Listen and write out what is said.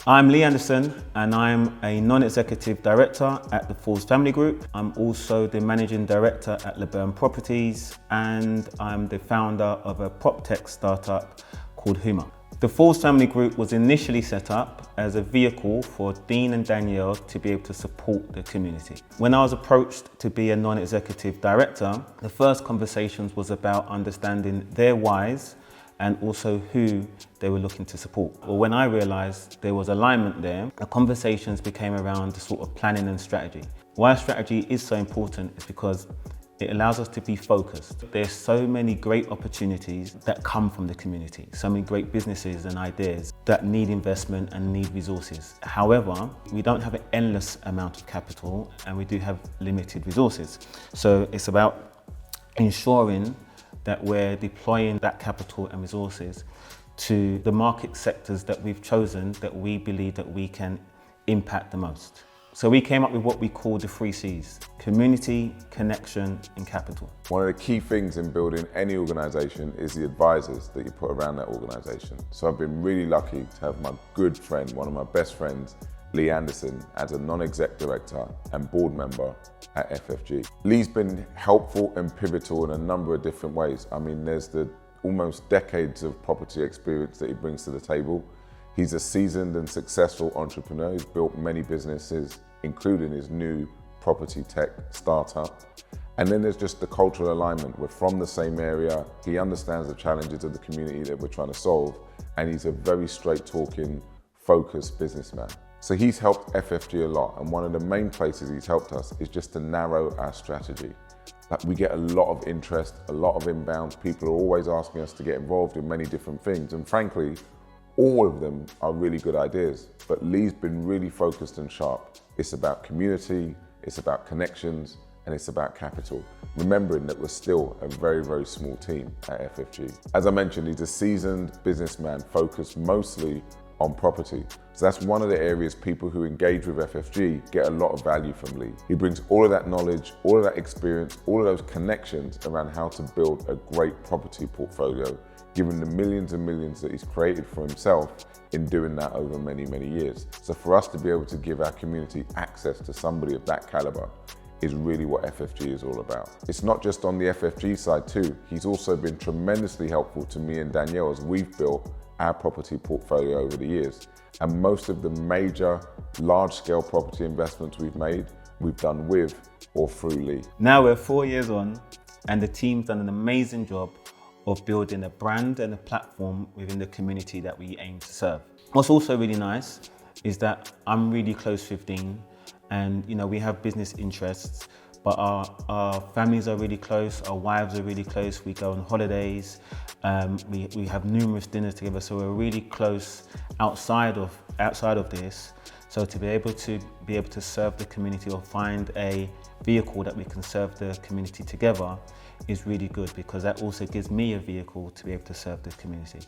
I'm Lee Anderson and I'm a non-executive director at the Forbes Family Group. I'm also the managing director at LeBurn Properties and I'm the founder of a prop tech startup called Huma. The Forbes Family Group was initially set up as a vehicle for Dean and Danielle to be able to support the community. When I was approached to be a non-executive director, the first conversations was about understanding their whys and also who they were looking to support. Well, when I realized there was alignment there, the conversations became around the sort of planning and strategy. Why strategy is so important is because it allows us to be focused. There's so many great opportunities that come from the community, so many great businesses and ideas that need investment and need resources. However, we don't have an endless amount of capital and we do have limited resources. So it's about ensuring that we're deploying that capital and resources to the market sectors that we've chosen that we believe that we can impact the most. So we came up with what we call the 3 C's: community, connection, and capital. One of the key things in building any organisation is the advisors that you put around that organisation. So I've been really lucky to have my good friend, one of my best friends, Lee Anderson, as a non-exec director and board member at FFG. Lee's been helpful and pivotal in a number of different ways. I mean, there's the almost decades of property experience that he brings to the table. He's a seasoned and successful entrepreneur who's built many businesses, including his new property tech startup. And then there's just the cultural alignment. We're from the same area. He understands the challenges of the community that we're trying to solve. And he's a very straight talking, focused businessman. So he's helped FFG a lot. And one of the main places he's helped us is just to narrow our strategy. Like, we get a lot of interest, a lot of inbound. People are always asking us to get involved in many different things. And frankly, all of them are really good ideas, but Lee's been really focused and sharp. It's about community, it's about connections, and it's about capital. Remembering that we're still a very, very small team at FFG. As I mentioned, he's a seasoned businessman focused mostly on property. So that's one of the areas people who engage with FFG get a lot of value from Lee. He brings all of that knowledge, all of that experience, all of those connections around how to build a great property portfolio, given the millions and millions that he's created for himself in doing that over many, many years. So for us to be able to give our community access to somebody of that caliber is really what FFG is all about. It's not just on the FFG side too. He's also been tremendously helpful to me and Danielle as we've built our property portfolio over the years. And most of the major large-scale property investments we've made, we've done with or through Lee. Now we're 4 years on and the team's done an amazing job of building a brand and a platform within the community that we aim to serve. What's also really nice is that I'm really close with Dean and we have business interests, but our families are really close, our wives are really close, we go on holidays, we have numerous dinners together, so we're really close outside of this. So to be able to serve the community or find a vehicle that we can serve the community together is really good, because that also gives me a vehicle to be able to serve the community.